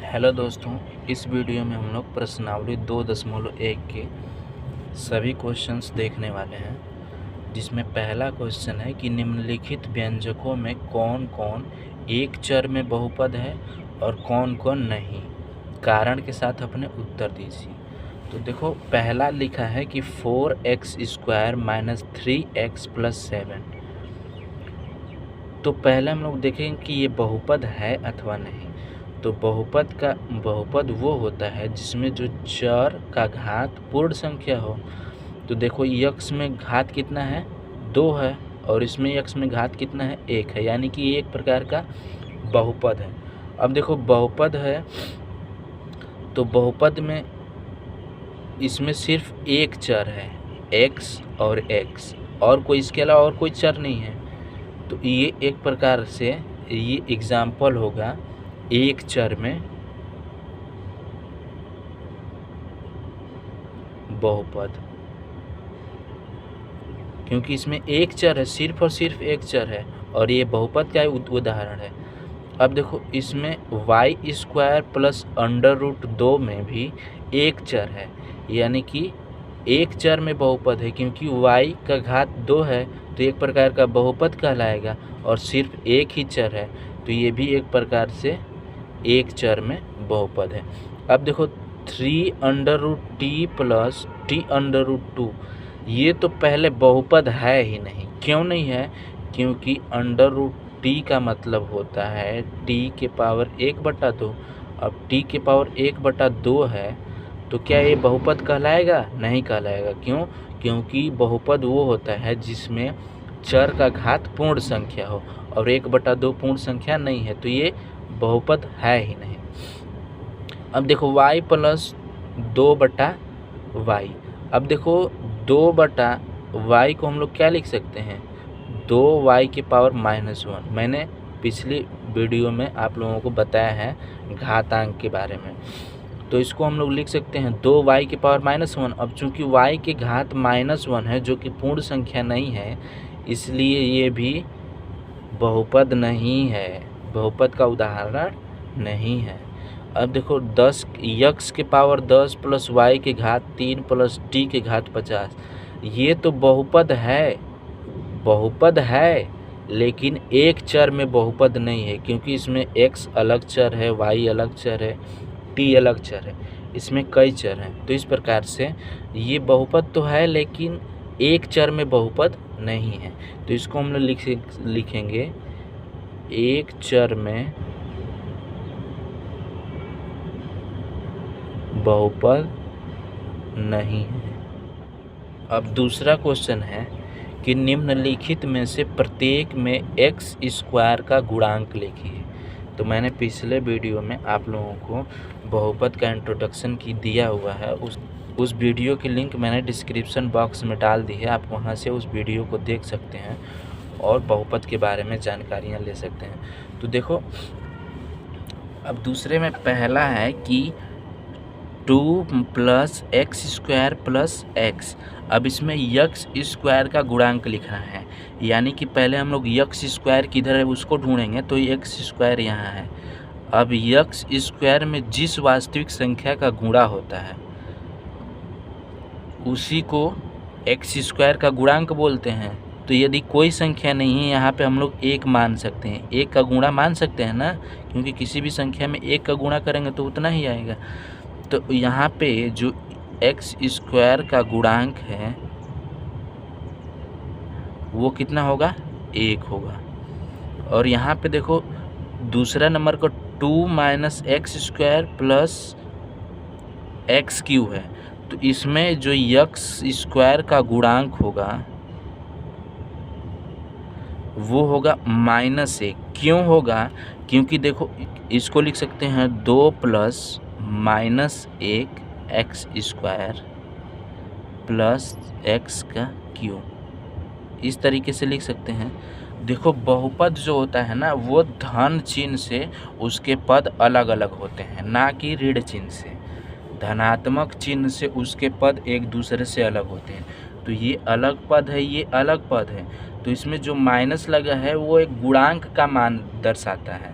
Hello दोस्तों, इस video में हम लोग प्रश्नावली 2.1 के सभी क्वेश्चंस देखने वाले हैं। जिसमें पहला क्वेश्चन है कि निम्नलिखित व्यंजकों में कौन कौन एक चर में बहुपद है और कौन कौन नहीं, कारण के साथ अपने उत्तर दीजिए। तो देखो, पहला लिखा है कि 4x² - 3x + 7। तो पहले हम लोग देखेंगे कि ये बहुपद है अथवा नहीं। तो बहुपद वो होता है जिसमें जो चर का घात पूर्ण संख्या हो। तो देखो, यक्स में घात कितना है, 2 है, और इसमें यक्स में घात कितना है, 1 है, यानी कि ये एक प्रकार का बहुपद है। अब देखो, बहुपद है तो बहुपद में इसमें सिर्फ एक चर है, x और x, और कोई इसके अलावा और कोई चर नहीं है। तो ये एक प्रकार से ये एग्जाम्पल होगा एक चर में बहुपद, क्योंकि इसमें एक चर है, सिर्फ और सिर्फ एक चर है, और ये बहुपद का उदाहरण है। अब देखो, इसमें y² + √2 में भी एक चर है, यानी कि एक चर में बहुपद है, क्योंकि y का घात 2 है तो एक प्रकार का बहुपद कहलाएगा, और सिर्फ एक ही चर है तो ये भी एक प्रकार से एक चर में बहुपद है। अब देखो, 3√t + t√2, ये तो पहले बहुपद है ही नहीं। क्यों नहीं है? क्योंकि √t का मतलब होता है t⁻1/2। अब t⁻1/2 है तो क्या ये बहुपद कहलाएगा? नहीं कहलाएगा। क्यों? क्योंकि बहुपद वो होता है जिसमें चर का घात पूर्ण संख्या हो, और 1/2 पूर्ण संख्या नहीं है, तो ये बहुपद है ही नहीं। अब देखो, y + 2/y। अब देखो, 2/y को हम लोग क्या लिख सकते हैं, 2y⁻−1। मैंने पिछली वीडियो में आप लोगों को बताया है घातांक के बारे में। तो इसको हम लोग लिख सकते हैं 2y⁻−1। अब चूंकि y के घात -1 है, जो कि पूर्ण संख्या नहीं है, इसलिए ये भी बहुपद नहीं है, बहुपद का उदाहरण नहीं है। अब देखो, 10x⁻10 + y⁻3 + t⁻50, ये तो बहुपद है, लेकिन एक चर में बहुपद नहीं है, क्योंकि इसमें x अलग चर है, y अलग चर है, t अलग चर है, इसमें कई चर हैं। तो इस प्रकार से ये बहुपद तो है, लेकिन एक चर में बहुपद नहीं है। तो इसको हम लोग लिखेंगे एक चर में बहुपद नहीं है। अब दूसरा क्वेश्चन है कि निम्नलिखित में से प्रत्येक में x² का गुणांक लिखिए। तो मैंने पिछले वीडियो में आप लोगों को बहुपद का इंट्रोडक्शन की दिया हुआ है, उस वीडियो की लिंक मैंने डिस्क्रिप्शन बॉक्स में डाल दी है। आप वहां से उस वीडियो को देख सकते हैं और बहुपद के बारे में जानकारियां ले सकते हैं। तो देखो, अब दूसरे में पहला है कि 2 + x² + x। अब इसमें x² का गुणांक लिखना है, यानी कि पहले हम लोग x² किधर है उसको ढूंढेंगे। तो x² यहाँ है। अब x² में जिस वास्तविक संख्या का गुणा होता है उसी को x² का गुणांक बोलते हैं। तो यदि कोई संख्या नहीं है, यहाँ पे हम लोग 1 मान सकते हैं, 1 का गुणा मान सकते हैं ना, क्योंकि किसी भी संख्या में 1 का गुणा करेंगे तो उतना ही आएगा। तो यहाँ पे जो x² का गुणांक है वो कितना होगा, 1 होगा। और यहाँ पे देखो, दूसरा नंबर को 2 - x² + x³ है। तो इसमें जो x² का गुणांक होगा वो होगा -1। क्यों होगा? क्योंकि देखो, इसको लिख सकते हैं 2 + -1 x² + x³। इस तरीके से लिख सकते हैं। देखो, बहुपद जो होता है ना, वो धन चिन्ह से उसके पद अलग अलग होते हैं, ना कि ऋण चिन्ह से। धनात्मक चिन्ह से उसके पद एक दूसरे से अलग होते हैं। तो ये अलग पद है, ये अलग पद है। तो इसमें जो माइनस लगा है वो एक गुणांक का मान दर्शाता है,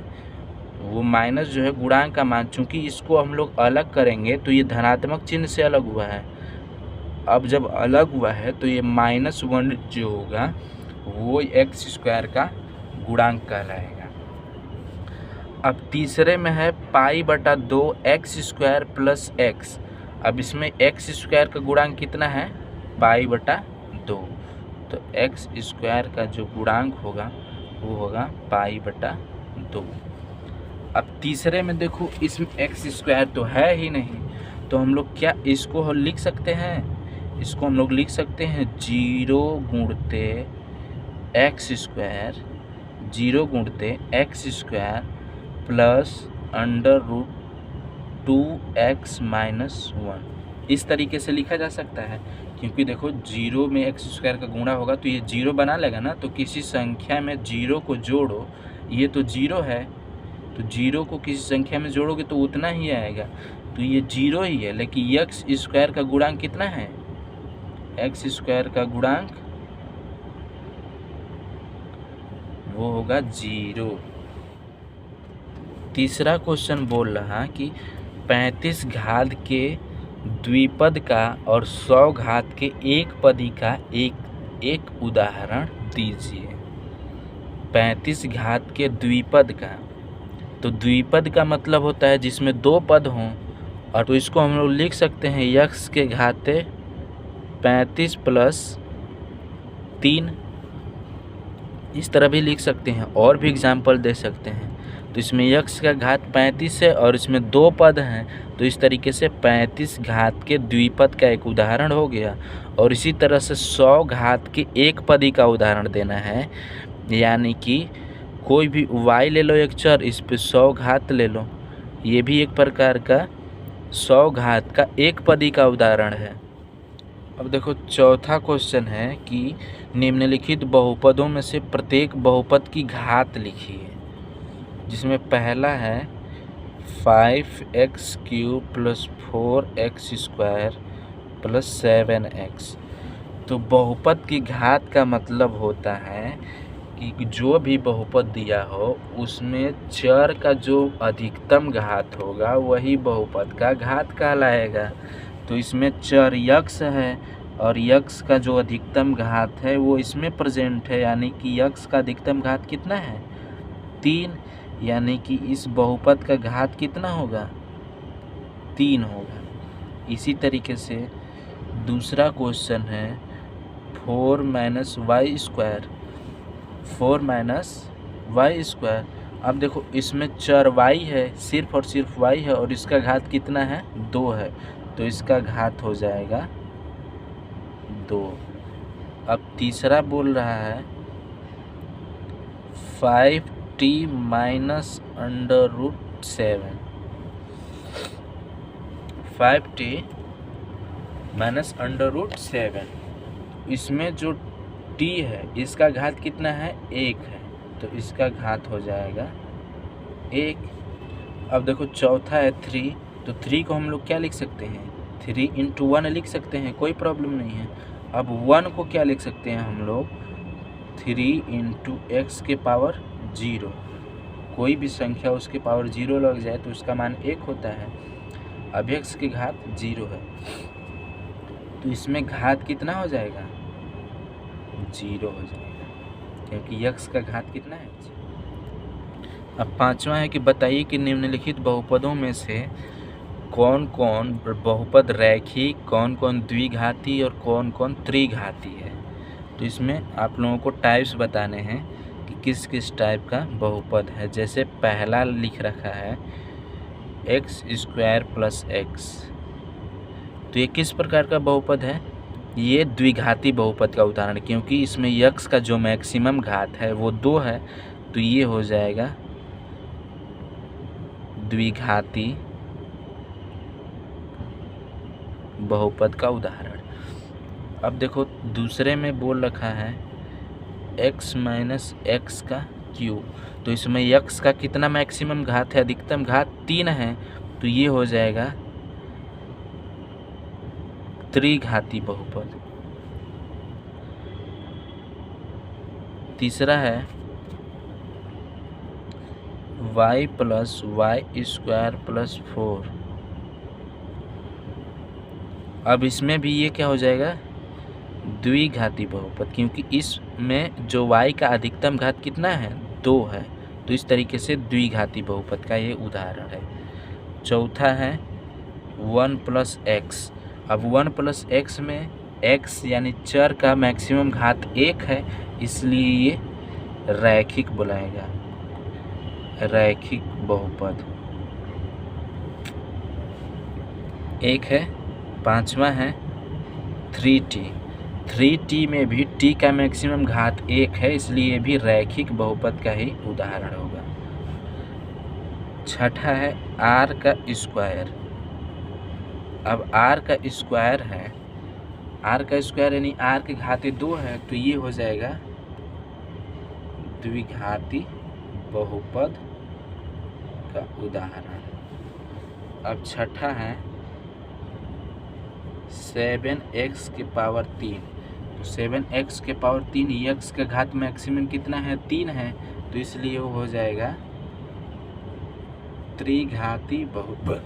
वो माइनस जो है गुणांक का मान, चूंकि इसको हम लोग अलग करेंगे तो ये धनात्मक चिन्ह से अलग हुआ है। अब जब अलग हुआ है तो ये -1 जो होगा वो एक्स स्क्वायर का गुणांक कहलाएगा। अब तीसरे में है π/2 एक्स स्क्वायर प्लस एक्स। अब इसमें एक्स स्क्वायर का गुणांक कितना है? π/2। तो एक्स स्क्वायर का जो गुणांक होगा वो होगा π/2। अब तीसरे में देखो, इसमें एक्स स्क्वायर तो है ही नहीं, तो हम लोग क्या इसको लिख सकते हैं? इसको हम लोग लिख सकते हैं 0 गुणते एक्स स्क्वायर, 0 गुणते एक्स स्क्वायर प्लस √2x - 1। इस तरीके से लिखा जा सकता है, क्योंकि देखो 0 में एक्स स्क्वायर का गुणा होगा तो ये 0 बना लेगा ना। तो किसी संख्या में 0 को जोड़ो, ये तो 0 है, तो 0 को किसी संख्या में जोड़ोगे तो उतना ही आएगा, तो ये 0 ही है। लेकिन एक्स स्क्वायर का गुणांक कितना है? एक्स स्क्वायर का गुणांक वो होगा 0। तीसरा क्वेश्चन बोल रहा कि 35 घात के द्विपद का और 100 घात के एक पदी का एक उदाहरण दीजिए। 35 घात के द्विपद का, तो द्विपद का मतलब होता है जिसमें 2 पद हों, और तो इसको हम लोग लिख सकते हैं यक्स के घाते 35 + 3। इस तरह भी लिख सकते हैं, और भी एग्जाम्पल दे सकते हैं। तो इसमें यक्स का घात 35 है और इसमें 2 पद हैं, तो इस तरीके से 35 घात के द्विपद का एक उदाहरण हो गया। और इसी तरह से 100 घात के एक पदी का उदाहरण देना है, यानी कि कोई भी y ले लो एक चर, इस पे 100 घात ले लो, ये भी एक प्रकार का 100 घात का एक पदी का उदाहरण है। अब देखो चौथा क्वेश्चन है कि निम्नलिखित बहुपदों में से प्रत्येक बहुपद की घात लिखिए, जिसमें पहला है 5x³ + 4x² + 7x। तो बहुपद की घात का मतलब होता है कि जो भी बहुपद दिया हो उसमें चर का जो अधिकतम घात होगा वही बहुपद का घात कहलाएगा। तो इसमें चर यक्स है और यक्स का जो अधिकतम घात है वो इसमें प्रेजेंट है, यानी कि यक्स का अधिकतम घात कितना है? 3, यानी कि इस बहुपद का घात कितना होगा? 3 होगा। इसी तरीके से दूसरा क्वेश्चन है 4 - y²। 4 - y²। अब देखो इसमें चर y है, सिर्फ और सिर्फ y है, और इसका घात कितना है? 2 है, तो इसका घात हो जाएगा 2। अब तीसरा बोल रहा है 5t - √7। 5t - √7, इसमें जो t है इसका घात कितना है? 1 है, तो इसका घात हो जाएगा 1। अब देखो चौथा है 3, तो 3 को हम लोग क्या लिख सकते हैं? 3 × 1 लिख सकते हैं, कोई प्रॉब्लम नहीं है। अब 1 को क्या लिख सकते हैं हम लोग? 3 × x⁻0। कोई भी संख्या उसके पावर 0 लग जाए तो उसका मान 1 होता है। अब x की घात 0 है, तो इसमें घात कितना हो जाएगा? 0 हो जाएगा, क्योंकि यक्स का घात कितना है? अब पांचवा है कि बताइए कि निम्नलिखित बहुपदों में से कौन कौन बहुपद रैखिक, कौन कौन द्विघाती और कौन कौन त्रिघाती है। तो इसमें आप लोगों को टाइप्स बताने हैं कि किस किस टाइप का बहुपद है। जैसे पहला लिख रखा है x² + x, तो ये किस प्रकार का बहुपद है? ये द्विघाती बहुपद का उदाहरण, क्योंकि इसमें यक्स का जो मैक्सिमम घात है वो 2 है, तो ये हो जाएगा द्विघाती बहुपद का उदाहरण। अब देखो दूसरे में बोल रखा है x - x³, तो इसमें यक्स का कितना मैक्सिमम घात है? अधिकतम घात 3 है, तो ये हो जाएगा त्रिघाती बहुपद। तीसरा है Y plus Y square plus 4। अब इसमें भी ये क्या हो जाएगा, द्विघाती बहुपद, क्योंकि इसमें जो y का अधिकतम घात कितना है, 2 है। तो इस तरीके से द्विघाती बहुपद का ये उदाहरण है। चौथा है 1 प्लस एक्स। अब 1 प्लस एक्स में x यानी चर का मैक्सिमम घात 1 है, इसलिए ये रैखिक बुलाएगा, रैखिक बहुपद। एक है, पांचवा है 3t। 3t में भी t का मैक्सिमम घात 1 है, इसलिए ये भी रैखिक बहुपद का ही उदाहरण होगा। छठा है r का स्क्वायर। अब r का स्क्वायर है, r का स्क्वायर यानी r के घाते 2 है, तो ये हो जाएगा द्विघाती बहुपद का उदाहरण। अब छठा है 7x के पावर 3। तो 7x के पावर 3, x का घात मैक्सिमम कितना है, 3 है, तो इसलिए वो हो जाएगा त्रिघाती बहुपद।